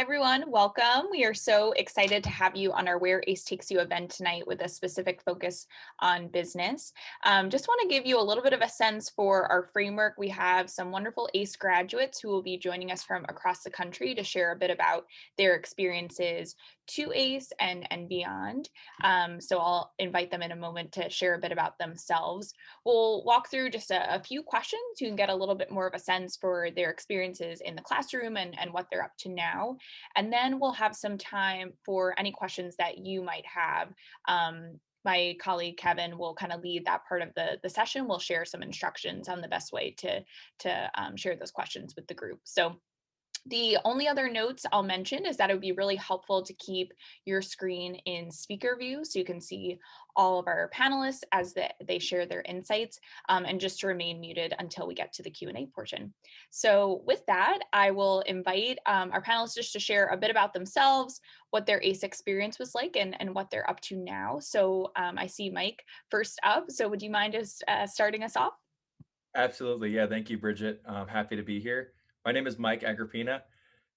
Hi everyone, welcome. We are so excited to have you on our Where ACE Takes You event tonight with a specific focus on business. Just want to give you a little bit of a sense for our framework. We have some wonderful ACE graduates who will be joining us from across the country to share a bit about their experiences to ACE and beyond. So I'll invite them in a moment to share a bit about themselves. We'll walk through just a few questions. You can get a little bit more of a sense for their experiences in the classroom and what they're up to now. And then we'll have some time for any questions that you might have. My colleague Kevin will kind of lead that part of the session. We'll share some instructions on the best way to share those questions with the group. So the only other notes I'll mention is that it would be really helpful to keep your screen in speaker view so you can see all of our panelists as they share their insights, and just to remain muted until we get to the Q&A portion. So with that, I will invite our panelists just to share a bit about themselves, what their ACE experience was like, and what they're up to now. So I see Mike first up. So would you mind just starting us off? Absolutely. Yeah. Thank you, Bridget. I'm happy to be here. My name is Mike Agrippina.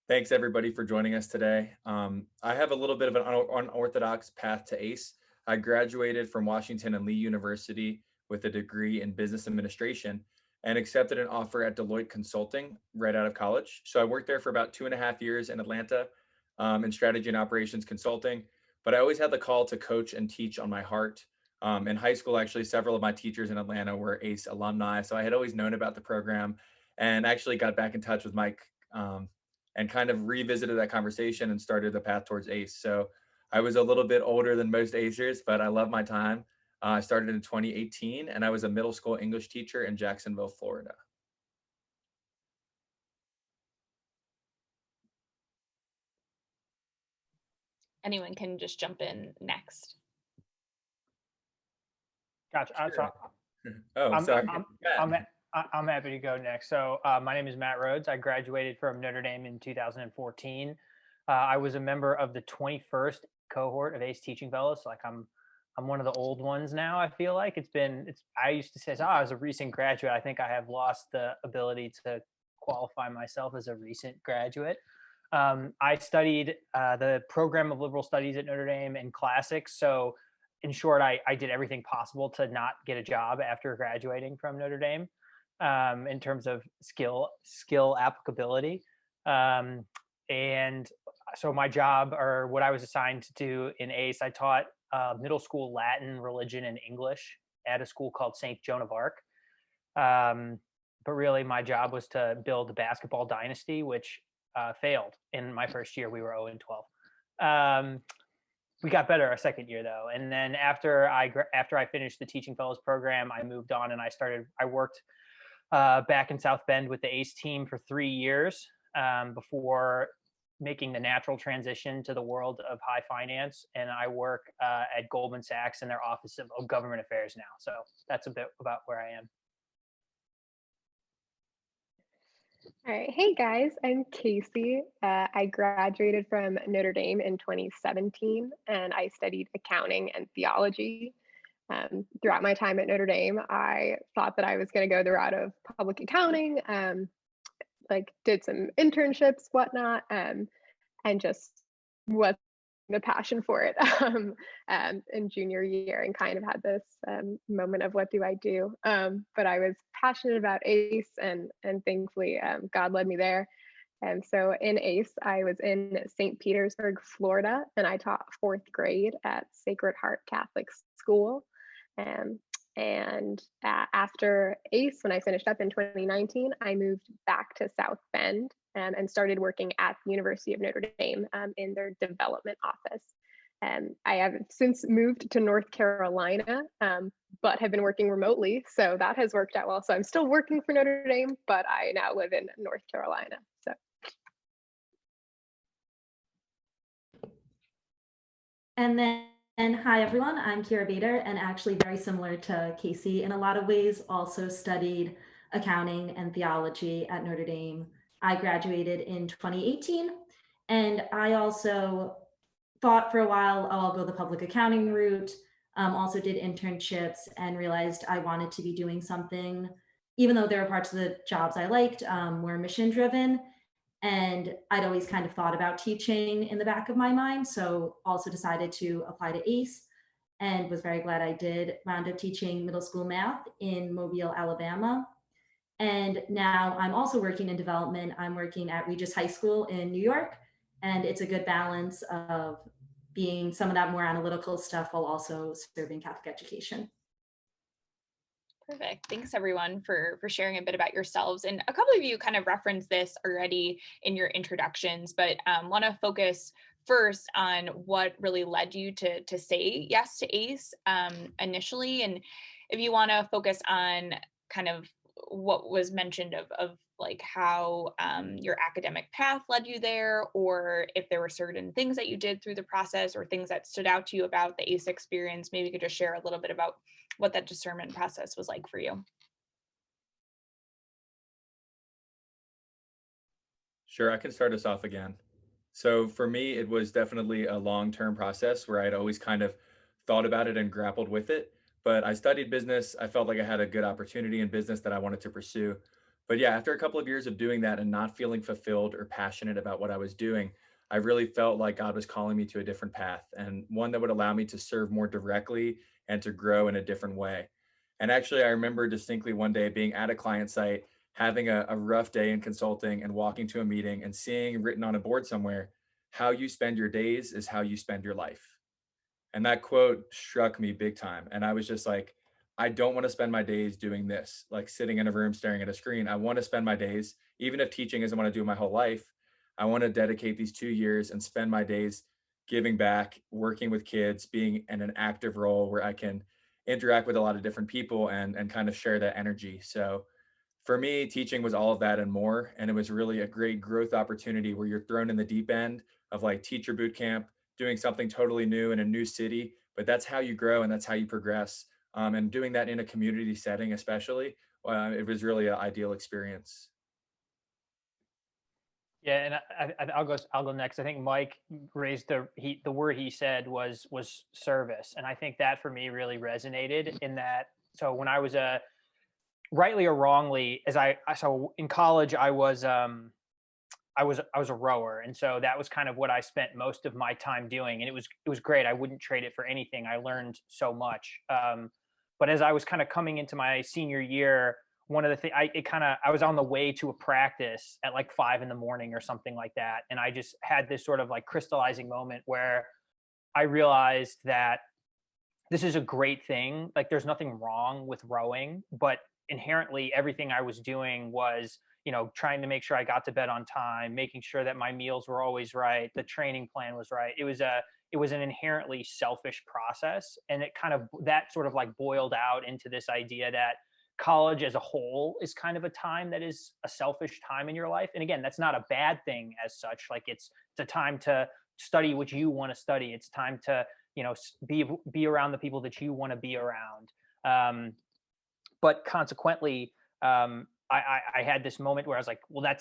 Thanks, everybody, for joining us today. I have a little bit of an unorthodox path to ACE. I graduated from Washington and Lee University with a degree in business administration and accepted an offer at Deloitte Consulting right out of college. So I worked there for about 2.5 years in Atlanta in strategy and operations consulting. But I always had the call to coach and teach on my heart. In high school, actually, several of my teachers in Atlanta were ACE alumni. So I had always known about the program and actually got back in touch with Mike and kind of revisited that conversation and started the path towards ACE. So I was a little bit older than most ACErs, but I love my time. I started in 2018 and I was a middle school English teacher in Jacksonville, Florida. Anyone can just jump in next. Gotcha. Sure. I'm, Sorry. I'm, I'm happy to go next. So my name is Matt Rhodes. I graduated from Notre Dame in 2014. I was a member of the 21st cohort of ACE Teaching Fellows. So I'm one of the old ones now. I feel like I used to say, I was a recent graduate. I think I have lost the ability to qualify myself as a recent graduate. I studied the program of liberal studies at Notre Dame and classics. So in short, I did everything possible to not get a job after graduating from Notre Dame in terms of skill applicability. And so my job, or what I was assigned to do in ACE, I taught middle school Latin, religion, and English at a school called St. Joan of Arc. But really, my job was to build the basketball dynasty, which failed in my first year. We were 0-12. We got better our second year though, and then after I finished the Teaching Fellows program, I moved on and I worked back in South Bend with the ACE team for 3 years before making the natural transition to the world of high finance. And I work at Goldman Sachs in their Office of Government Affairs now. So that's a bit about where I am. All right. Hey guys, I'm Casey. I graduated from Notre Dame in 2017 and I studied accounting and theology. Throughout my time at Notre Dame, I thought that I was going to go the route of public accounting, did some internships, whatnot, and just was the passion for it in junior year and kind of had this moment of what do I do, but I was passionate about ACE and thankfully God led me there. And so in ACE I was in St. Petersburg, Florida, and I taught 4th grade at Sacred Heart Catholic School. And after ACE, when I finished up in 2019, I moved back to South Bend and started working at the University of Notre Dame in their development office. I have since moved to North Carolina, but have been working remotely. So that has worked out well. So I'm still working for Notre Dame, but I now live in North Carolina. So. And hi, everyone. I'm Kyra Bader, and actually very similar to Casey in a lot of ways, also studied accounting and theology at Notre Dame. I graduated in 2018, and I also thought for a while, oh, I'll go the public accounting route, also did internships and realized I wanted to be doing something, even though there were parts of the jobs I liked, were mission driven. And I'd always kind of thought about teaching in the back of my mind. So also decided to apply to ACE and was very glad I did. Wound up teaching middle school math in Mobile, Alabama. And now I'm also working in development. I'm working at Regis High School in New York. And it's a good balance of being some of that more analytical stuff while also serving Catholic education. Perfect. Thanks everyone for sharing a bit about yourselves. And a couple of you kind of referenced this already in your introductions, but want to focus first on what really led you to say yes to ACE initially. And if you want to focus on kind of what was mentioned of like how your academic path led you there, or if there were certain things that you did through the process or things that stood out to you about the ACE experience, maybe you could just share a little bit about what that discernment process was like for you. Sure, I can start us off again. So for me, it was definitely a long-term process where I'd always kind of thought about it and grappled with it. But I studied business. I felt like I had a good opportunity in business that I wanted to pursue. But yeah, after a couple of years of doing that and not feeling fulfilled or passionate about what I was doing, I really felt like God was calling me to a different path and one that would allow me to serve more directly and to grow in a different way. And actually, I remember distinctly one day being at a client site, having a rough day in consulting and walking to a meeting and seeing written on a board somewhere, how you spend your days is how you spend your life. And that quote struck me big time. And I was just like, I don't want to spend my days doing this, like sitting in a room staring at a screen. I want to spend my days, even if teaching isn't what I do my whole life, I want to dedicate these 2 years and spend my days giving back, working with kids, being in an active role where I can interact with a lot of different people and kind of share that energy. So for me, teaching was all of that and more. And it was really a great growth opportunity where you're thrown in the deep end of like teacher boot camp, doing something totally new in a new city. But that's how you grow and that's how you progress. And doing that in a community setting, especially, it was really an ideal experience. Yeah, and I'll go next. I think Mike raised the word he said was service, and I think that for me really resonated in that. So when I was rightly or wrongly, so in college I was a rower, and so that was kind of what I spent most of my time doing, and it was great. I wouldn't trade it for anything. I learned so much. But as I was kind of coming into my senior year, one of the things I was on the way to a practice at like 5 in the morning or something like that, and I just had this sort of like crystallizing moment where I realized that this is a great thing. Like there's nothing wrong with rowing, but inherently everything I was doing was, trying to make sure I got to bed on time, making sure that my meals were always right, the training plan was right. It was an inherently selfish process, and it kind of that sort of like boiled out into this idea that college as a whole is kind of a time that is a selfish time in your life. And again, that's not a bad thing as such. Like it's a time to study what you want to study. It's time to be around the people that you want to be around. But consequently, I had this moment where I was like, well,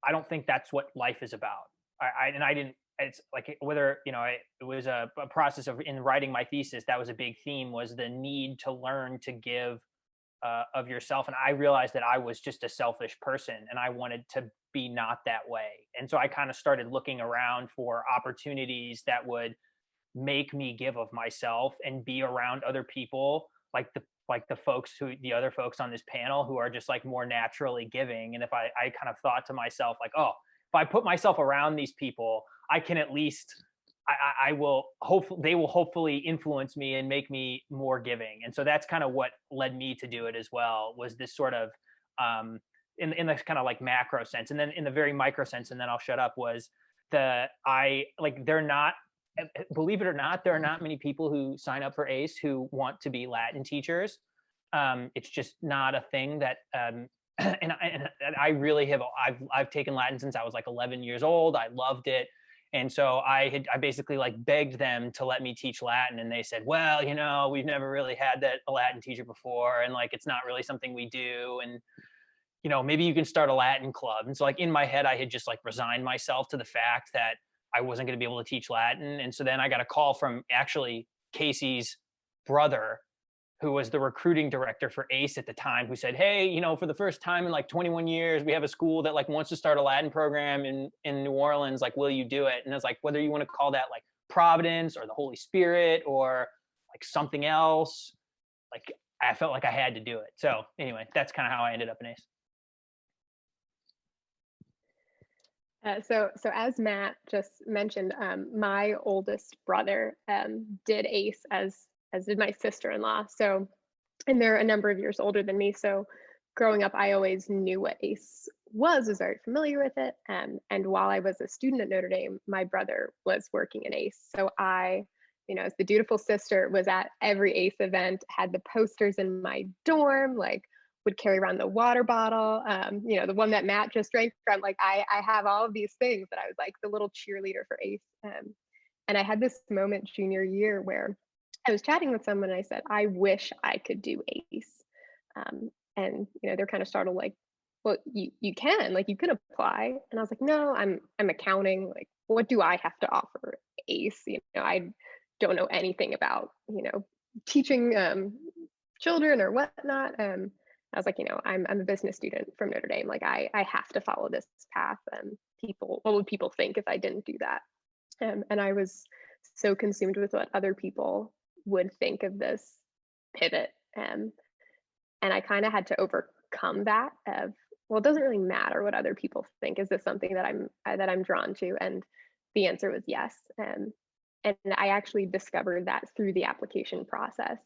I don't think that's what life is about. I didn't. It's like whether it was a process of in writing my thesis. That was a big theme, was the need to learn to give of yourself. And I realized that I was just a selfish person, and I wanted to be not that way. And so I kind of started looking around for opportunities that would make me give of myself and be around other people the other folks on this panel who are just like more naturally giving. And if I kind of thought to myself like, oh, if I put myself around these people, I can at least I will hopefully they will hopefully influence me and make me more giving. And so that's kind of what led me to do it as well, was this sort of in this kind of like macro sense. And then in the very micro sense, and then I'll shut up, was they're not, believe it or not, there are not many people who sign up for ACE who want to be Latin teachers. It's just not a thing that, and I really have, I've taken Latin since I was like 11 years old. I loved it. And so I basically like begged them to let me teach Latin. And they said, well, we've never really had a Latin teacher before. And like, it's not really something we do. And, maybe you can start a Latin club. And so like in my head, I had just like resigned myself to the fact that I wasn't going to be able to teach Latin. And so then I got a call from actually Casey's brother, who was the recruiting director for ACE at the time, who said, hey, you know, for the first time in like 21 years, we have a school that like wants to start a Latin program in New Orleans. Like, will you do it? And it's like, whether you want to call that like Providence or the Holy Spirit or like something else, like I felt like I had to do it. So anyway, that's kind of how I ended up in ACE. So as Matt just mentioned, my oldest brother did ACE, as did my sister-in-law. So, and they're a number of years older than me. So growing up, I always knew what ACE was very familiar with it. And while I was a student at Notre Dame, my brother was working in ACE. So I, you know, as the dutiful sister, was at every ACE event, had the posters in my dorm, like would carry around the water bottle, you know, the one that Matt just drank from. Like I have all of these things that I was like the little cheerleader for ACE. And I had this moment junior year where I was chatting with someone and I said, I wish I could do ACE. And you know, they're kind of startled, like, well, you can, like, you could apply. And I was like, no, I'm accounting. Like, what do I have to offer ACE? You know, I don't know anything about, you know, teaching children or whatnot. I was like, you know, I'm a business student from Notre Dame. Like, I have to follow this path. What would people think if I didn't do that? And I was so consumed with what other people would think of this pivot. And I kind of had to overcome that of, well, it doesn't really matter what other people think. Is this something that I'm drawn to? And the answer was yes. And I actually discovered that through the application process.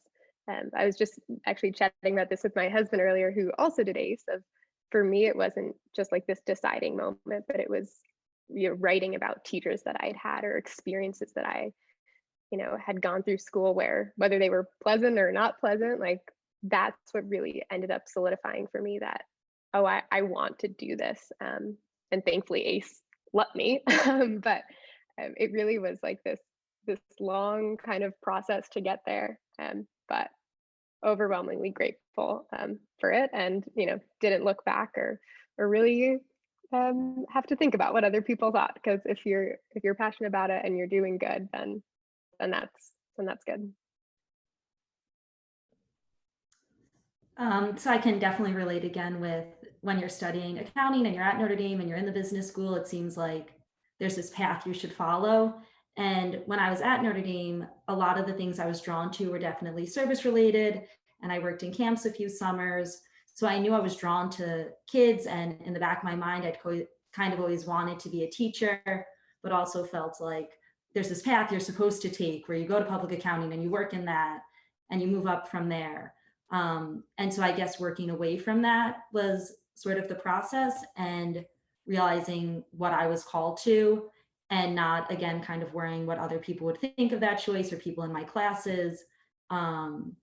I was just actually chatting about this with my husband earlier, who also did ACE. For me, it wasn't just like this deciding moment, but it was, you know, writing about teachers that I'd had or experiences that I, you know, had gone through school, where whether they were pleasant or not pleasant, like that's what really ended up solidifying for me that, oh, I want to do this. And thankfully ACE let me. But it really was like this long kind of process to get there. But overwhelmingly grateful for it, and you know, didn't look back or really have to think about what other people thought, because if you're passionate about it and you're doing good, then that's good. So I can definitely relate again with when you're studying accounting and you're at Notre Dame and you're in the business school, it seems like there's this path you should follow. And when I was at Notre Dame, a lot of the things I was drawn to were definitely service related. And I worked in camps a few summers. So I knew I was drawn to kids. And in the back of my mind, I'd kind of always wanted to be a teacher, but also felt like there's this path you're supposed to take where you go to public accounting and you work in that and you move up from there. And so I guess working away from that was sort of the process, and realizing what I was called to, and not, again, kind of worrying what other people would think of that choice or people in my classes. And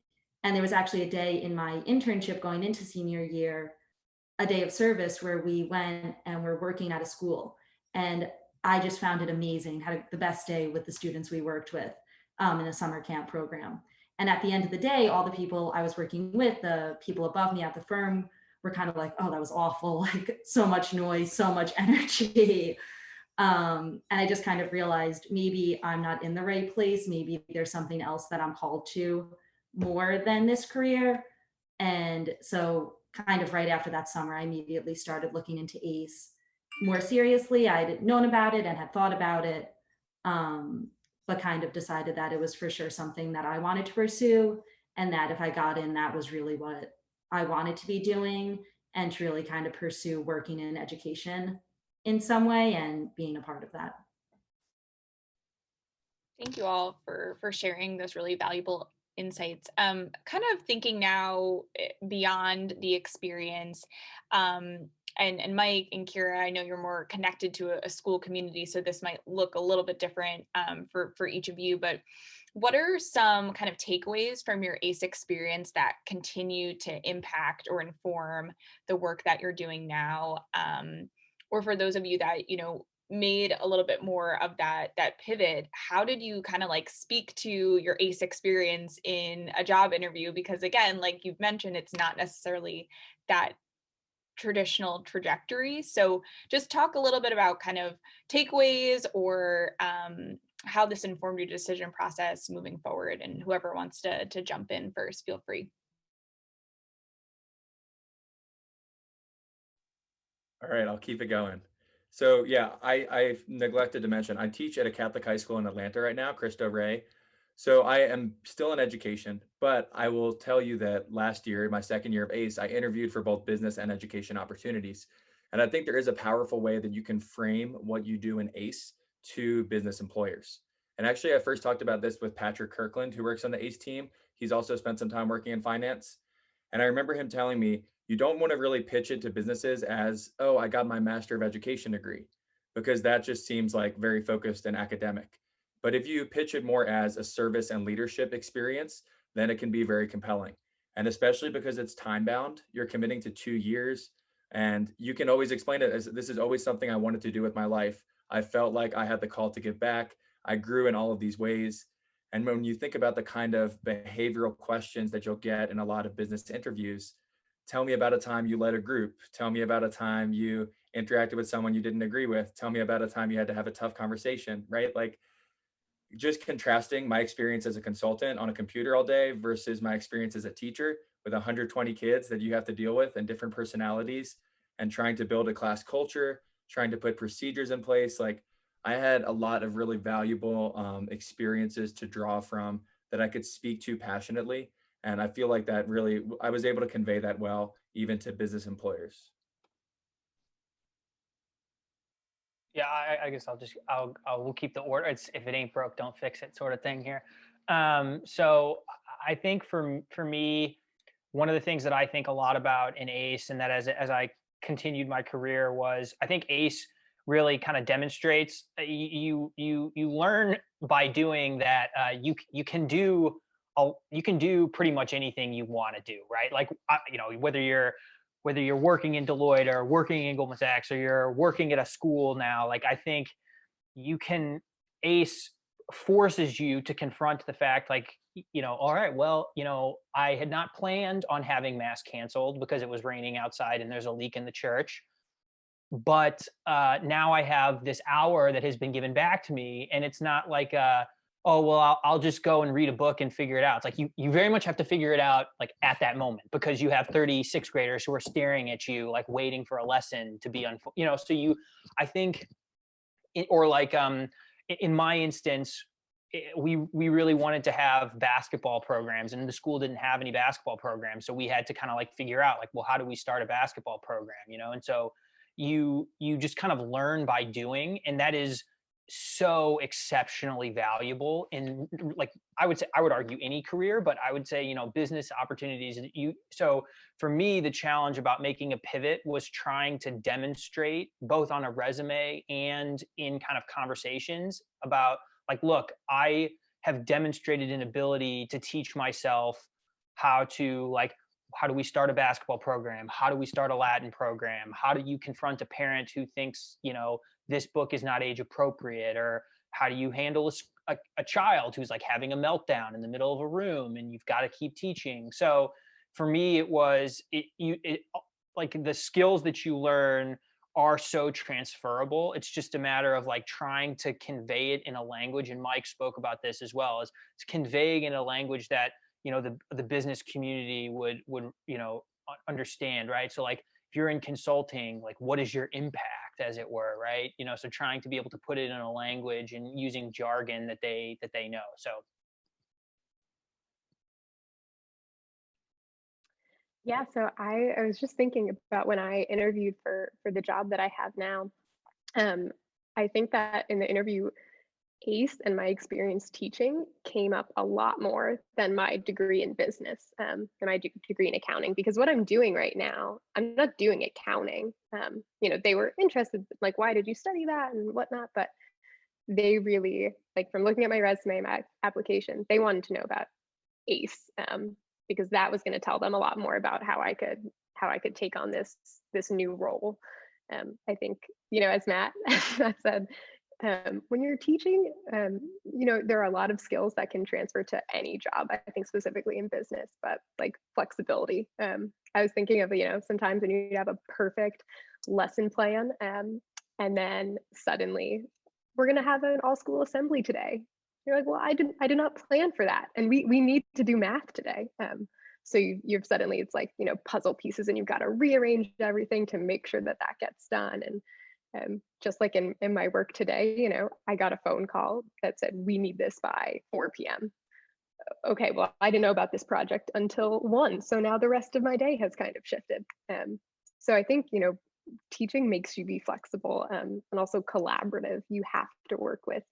there was actually a day in my internship going into senior year, a day of service where we went and we're working at a school. And I just found it amazing, had the best day with the students we worked with in a summer camp program. And at the end of the day, all the people I was working with, the people above me at the firm, were kind of like, oh, that was awful. Like, so much noise, so much energy. And I just kind of realized maybe I'm not in the right place. Maybe there's something else that I'm called to more than this career. And so kind of right after that summer, I immediately started looking into ACE more seriously. I'd known about it and had thought about it, but kind of decided that it was for sure something that I wanted to pursue, and that if I got in, that was really what I wanted to be doing, and to really kind of pursue working in education in some way and being a part of that. Thank you all for sharing those really valuable insights. Kind of thinking now beyond the experience, and Mike and Kyra, I know you're more connected to a school community, so this might look a little bit different for each of you. But what are some kind of takeaways from your ACE experience that continue to impact or inform the work that you're doing now? Or for those of you that, you know, made a little bit more of that pivot, how did you kind of like speak to your ACE experience in a job interview? Because again, like you've mentioned, it's not necessarily that traditional trajectory. So just talk a little bit about kind of takeaways or how this informed your decision process moving forward. And whoever wants to jump in first, feel free. All right, I'll keep it going. So yeah, I've neglected to mention, I teach at a Catholic high school in Atlanta right now, Cristo Rey. So I am still in education, but I will tell you that last year, my second year of ACE, I interviewed for both business and education opportunities. And I think there is a powerful way that you can frame what you do in ACE to business employers. And actually, I first talked about this with Patrick Kirkland, who works on the ACE team. He's also spent some time working in finance. And I remember him telling me, you don't want to really pitch it to businesses as, oh, I got my Master of Education degree, because that just seems like very focused and academic. But if you pitch it more as a service and leadership experience, then it can be very compelling. And especially because it's time bound, you're committing to 2 years. And you can always explain it as, this is always something I wanted to do with my life. I felt like I had the call to give back. I grew in all of these ways. And when you think about the kind of behavioral questions that you'll get in a lot of business interviews, tell me about a time you led a group. Tell me about a time you interacted with someone you didn't agree with. Tell me about a time you had to have a tough conversation, right? Like, just contrasting my experience as a consultant on a computer all day versus my experience as a teacher with 120 kids that you have to deal with and different personalities, and trying to build a class culture, trying to put procedures in place. Like, I had a lot of really valuable experiences to draw from that I could speak to passionately. And I feel like that really, I was able to convey that well, even to business employers. Yeah, I guess we'll keep the order. It's if it ain't broke, don't fix it, sort of thing here. So I think for me, one of the things that I think a lot about in ACE, and that as I continued my career, was I think ACE really kind of demonstrates you learn by doing that. You can do pretty much anything you want to do, right? Like whether you're working in Deloitte or working in Goldman Sachs or you're working at a school now, like I think you can ACE forces you to confront the fact, like, all right, well, I had not planned on having mass canceled because it was raining outside and there's a leak in the church. But now I have this hour that has been given back to me, and it's not like oh well, I'll just go and read a book and figure it out. It's like you very much have to figure it out like at that moment, because you have 36 graders who are staring at you like waiting for a lesson to be so I think or like in my instance, we really wanted to have basketball programs, and the school didn't have any basketball programs, so we had to kind of like figure out like, well, how do we start a basketball program, and so you just kind of learn by doing, and that is so exceptionally valuable in, like, I would argue any career, but I would say business opportunities. So for me, the challenge about making a pivot was trying to demonstrate both on a resume and in kind of conversations about, like, look, I have demonstrated an ability to teach myself how to, like, how do we start a basketball program? How do we start a Latin program? How do you confront a parent who thinks, this book is not age appropriate? Or how do you handle a child who's like having a meltdown in the middle of a room and you've got to keep teaching? So for me, it was, like, the skills that you learn are so transferable. It's just a matter of like trying to convey it in a language. And Mike spoke about this as well, as it's conveying in a language that, the business community would understand, right? So like if you're in consulting, like, what is your impact, as it were, right? So trying to be able to put it in a language and using jargon that they know. So Yeah, so I was just thinking about when I interviewed for the job that I have now. Um, I think that in the interview, ACE and my experience teaching came up a lot more than my degree in business, and my degree in accounting, because what I'm doing right now, I'm not doing accounting. They were interested, like, why did you study that and whatnot, but they really, like, from looking at my resume, my application, they wanted to know about ACE, because that was going to tell them a lot more about how I could take on this new role. I think, as Matt said, when you're teaching, there are a lot of skills that can transfer to any job. I think specifically in business, but like flexibility. I was thinking of, sometimes when you have a perfect lesson plan, and then suddenly, we're going to have an all school assembly today. You're like, well, I did not plan for that. And we need to do math today. So you've suddenly, it's like, puzzle pieces, and you've got to rearrange everything to make sure that that gets done. And just like in my work today, I got a phone call that said, we need this by 4 p.m. Okay, well, I didn't know about this project until 1. So now the rest of my day has kind of shifted. So I think, teaching makes you be flexible, and also collaborative. You have to work with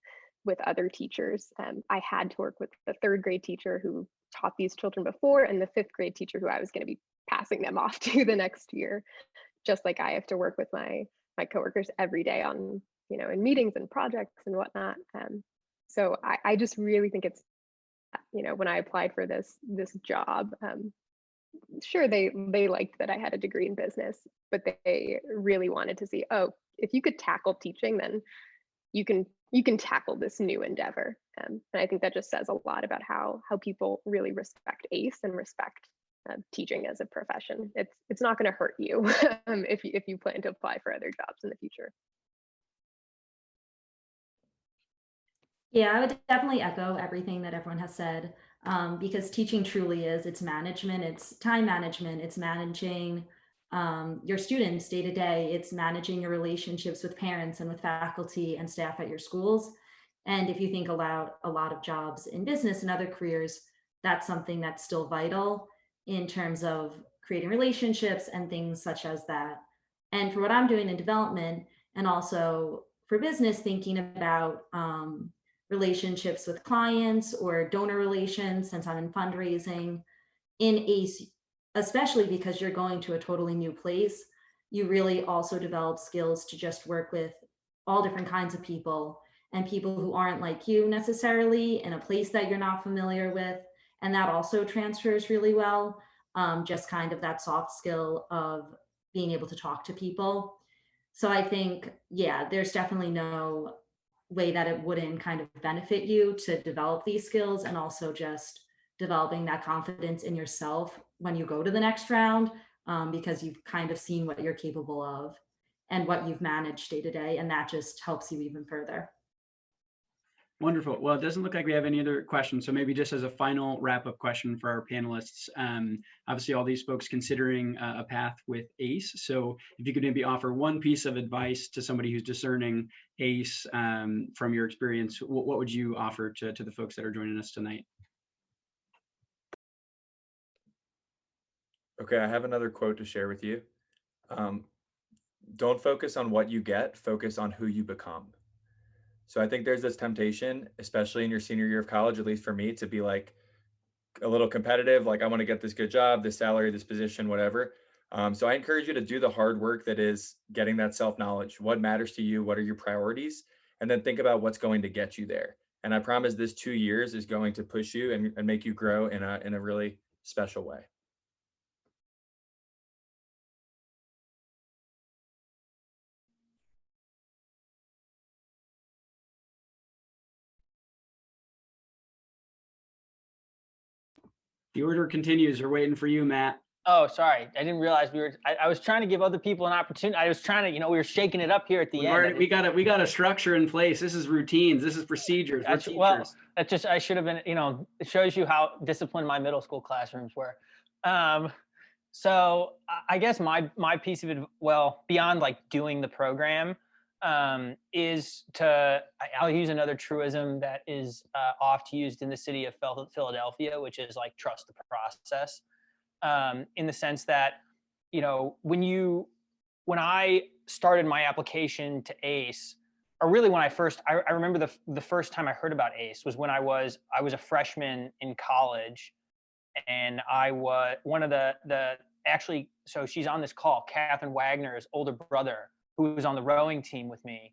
other teachers. I had to work with the 3rd grade teacher who taught these children before, and the 5th grade teacher who I was going to be passing them off to the next year. Just like I have to work with my coworkers every day on, in meetings and projects and whatnot. So I just really think it's, when I applied for this job, sure, they liked that I had a degree in business, but they really wanted to see, oh, if you could tackle teaching, then you can tackle this new endeavor. And I think that just says a lot about how people really respect ACE and respect teaching as a profession. It's not going to hurt you if you plan to apply for other jobs in the future. Yeah, I would definitely echo everything that everyone has said, because teaching truly is, it's management, it's time management, it's managing your students day to day, it's managing your relationships with parents and with faculty and staff at your schools. And if you think about a lot of jobs in business and other careers, that's something that's still vital in terms of creating relationships and things such as that. And for what I'm doing in development, and also for business, thinking about relationships with clients or donor relations, since I'm in fundraising, in ACE, especially because you're going to a totally new place, you really also develop skills to just work with all different kinds of people, and people who aren't like you necessarily, in a place that you're not familiar with. And that also transfers really well. Just kind of that soft skill of being able to talk to people. So I think, yeah, there's definitely no way that it wouldn't kind of benefit you to develop these skills, and also just developing that confidence in yourself when you go to the next round, because you've kind of seen what you're capable of and what you've managed day to day, and that just helps you even further. Wonderful. Well, it doesn't look like we have any other questions. So maybe just as a final wrap-up question for our panelists, obviously all these folks considering a path with ACE. So if you could maybe offer one piece of advice to somebody who's discerning ACE from your experience, what would you offer to the folks that are joining us tonight? Okay, I have another quote to share with you. Don't focus on what you get, focus on who you become. So I think there's this temptation, especially in your senior year of college, at least for me, to be like a little competitive, like I want to get this good job, this salary, this position, whatever. So I encourage you to do the hard work that is getting that self-knowledge. What matters to you? What are your priorities? And then think about what's going to get you there. And I promise this 2 years is going to push you and make you grow in a really special way. The order continues. We're waiting for you, Matt. Oh, sorry. I didn't realize I was trying to give other people an opportunity. I was trying to, we were shaking it up here at the end. We got a structure in place. This is routines. This is procedures. We're teachers. Well, that just, I should have been, it shows you how disciplined my middle school classrooms were. So I guess my piece of it, well, beyond like doing the program, is I'll use another truism that is oft used in the city of Philadelphia, which is like trust the process, in the sense that, when I started my application to ACE, or really when I remember the first time I heard about ACE was when I was a freshman in college, and I was one of actually, so she's on this call, Catherine Wagner's older brother, who was on the rowing team with me.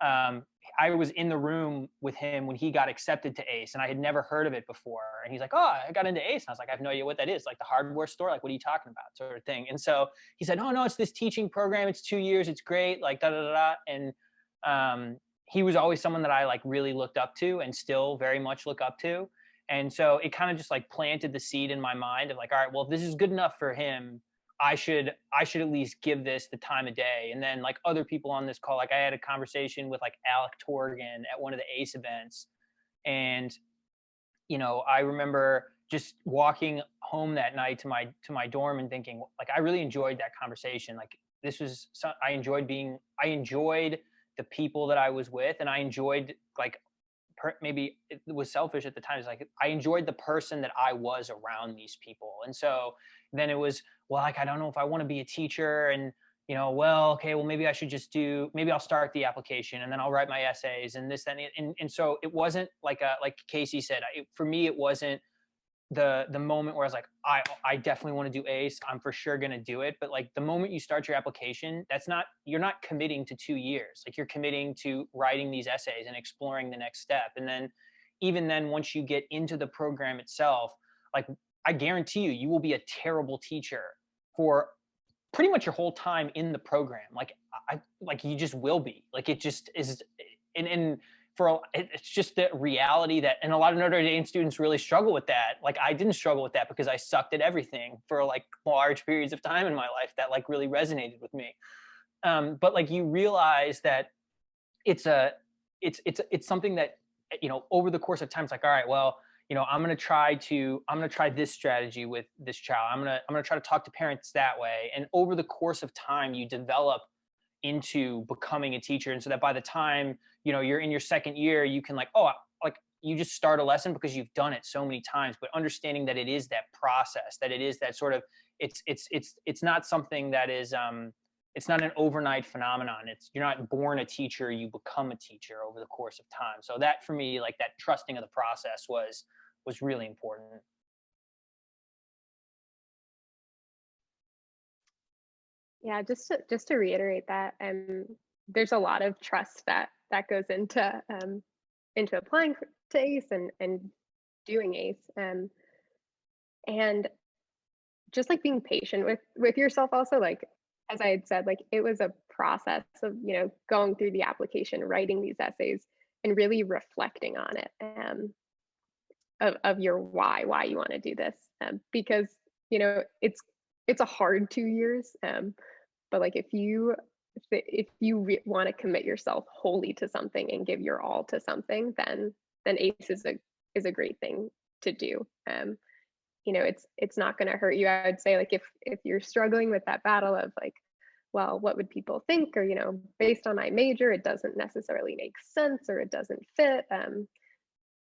I was in the room with him when he got accepted to ACE, and I had never heard of it before. And he's like, "Oh, I got into ACE." And I was like, "I have no idea what that is." Like the hardware store, like, what are you talking about, sort of thing. And so he said, "Oh no, it's this teaching program. It's 2 years. It's great. Like da da da da." And he was always someone that I like really looked up to, and still very much look up to. And so it kind of just like planted the seed in my mind of like, all right, well, if this is good enough for him, I should at least give this the time of day. And then like other people on this call, like I had a conversation with like Alec Torgan at one of the ACE events. And, you know, I remember just walking home that night to my dorm and thinking like, I really enjoyed that conversation. Like I enjoyed the people that I was with, and I enjoyed like, maybe it was selfish at the time. It's like, I enjoyed the person that I was around these people. And so then it was, well, like, I don't know if I want to be a teacher, and, you know, well, okay, well, maybe maybe I'll start the application and then I'll write my essays and this, and so it wasn't like Casey said, for me, it wasn't the moment where I was like, I definitely want to do ACE. I'm for sure going to do it. But like the moment you start your application, you're not committing to 2 years. Like you're committing to writing these essays and exploring the next step. And then even then, once you get into the program itself, like I guarantee you will be a terrible teacher for pretty much your whole time in the program. Like you just will be. Like it just is. And it's just the reality that, and a lot of Notre Dame students really struggle with that. Like I didn't struggle with that because I sucked at everything for like large periods of time in my life. That like really resonated with me. But like you realize that it's something that, you know, over the course of time, it's like, all right, well, you know, I'm going to try this strategy with this child. I'm going to try to talk to parents that way. And over the course of time, you develop into becoming a teacher. And so that by the time, you know, you're in your second year, you can like you just start a lesson because you've done it so many times. But understanding that it is that process, that it is that sort of, it's not something that is it's not an overnight phenomenon. You're not born a teacher, you become a teacher over the course of time. So that for me, like that trusting of the process was really important. Yeah, just to reiterate that, there's a lot of trust that goes into applying to ACE and doing ACE, and just like being patient with yourself. Also, like as I had said, like it was a process of, you know, going through the application, writing these essays, and really reflecting on it, of your why you want to do this, because, you know, it's a hard 2 years, but like if you want to commit yourself wholly to something and give your all to something, then ACE is a great thing to do. You know, it's not going to hurt you. I would say, like if you're struggling with that battle of like, well, what would people think, or, you know, based on my major, it doesn't necessarily make sense, or it doesn't fit.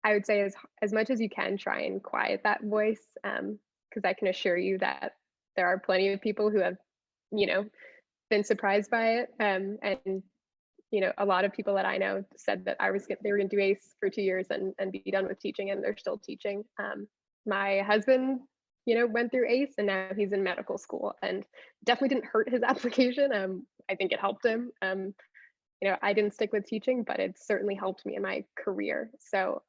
I would say as much as you can, try and quiet that voice, because I can assure you that there are plenty of people who have, you know, been surprised by it. And, you know, a lot of people that I know said that they were going to do ACE for 2 years and be done with teaching, and they're still teaching. My husband, you know, went through ACE, and now he's in medical school, and definitely didn't hurt his application. I think it helped him. You know, I didn't stick with teaching, but it certainly helped me in my career. So,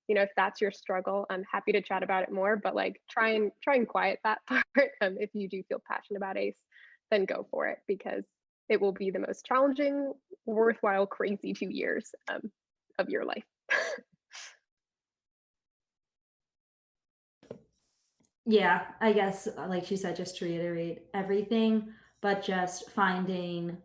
you know, if that's your struggle, I'm happy to chat about it more, but like try and quiet that part. If you do feel passionate about ACE, then go for it, because it will be the most challenging, worthwhile, crazy 2 years of your life. Yeah, I guess, like she said, just to reiterate everything, but just finding,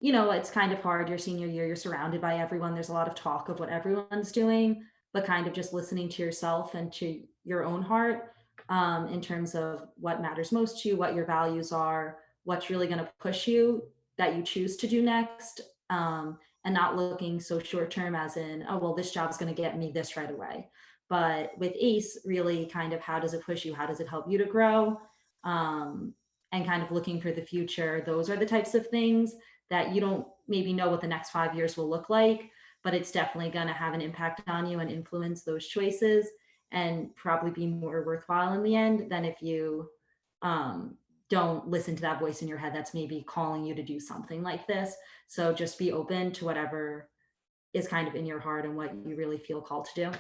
you know, it's kind of hard your senior year, you're surrounded by everyone. There's a lot of talk of what everyone's doing, but kind of just listening to yourself and to your own heart, in terms of what matters most to you, what your values are, what's really going to push you that you choose to do next, and not looking so short term as in, oh, well, this job's going to get me this right away. But with ACE, really kind of how does it push you? How does it help you to grow? And kind of looking for the future. Those are the types of things that you don't maybe know what the next 5 years will look like, but it's definitely going to have an impact on you and influence those choices, and probably be more worthwhile in the end than if you don't listen to that voice in your head that's maybe calling you to do something like this. So just be open to whatever is kind of in your heart and what you really feel called to do.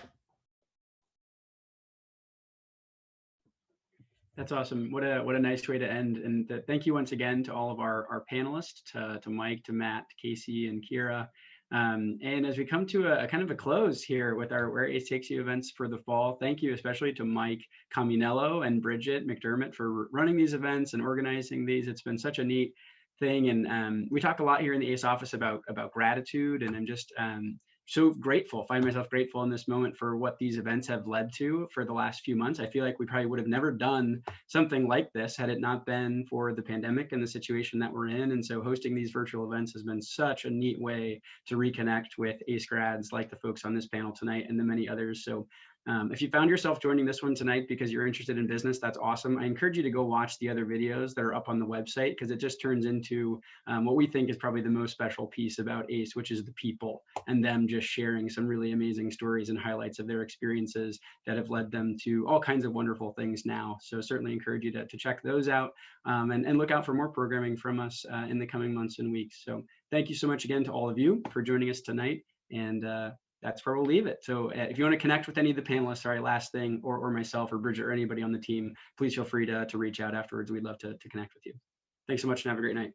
That's awesome. What a nice way to end. And thank you once again to all of our panelists, to Mike, to Matt, to Casey, and Kyra. And as we come to a kind of a close here with our Where Ace Takes You events for the fall, thank you especially to Mike Caminello and Bridget McDermott for running these events and organizing these. It's been such a neat thing. And we talk a lot here in the ACE office about gratitude, and I'm just so grateful, find myself grateful in this moment for what these events have led to for the last few months. I feel like we probably would have never done something like this had it not been for the pandemic and the situation that we're in. And so hosting these virtual events has been such a neat way to reconnect with ACE grads like the folks on this panel tonight and the many others. So if you found yourself joining this one tonight because you're interested in business, that's awesome. I encourage you to go watch the other videos that are up on the website, because it just turns into what we think is probably the most special piece about ACE, which is the people and them just sharing some really amazing stories and highlights of their experiences that have led them to all kinds of wonderful things now. So certainly encourage you to check those out and look out for more programming from us in the coming months and weeks. So thank you so much again to all of you for joining us tonight. And that's where we'll leave it. So if you want to connect with any of the panelists, sorry, last thing, or myself or Bridget or anybody on the team, please feel free to reach out afterwards. We'd love to connect with you. Thanks so much and have a great night.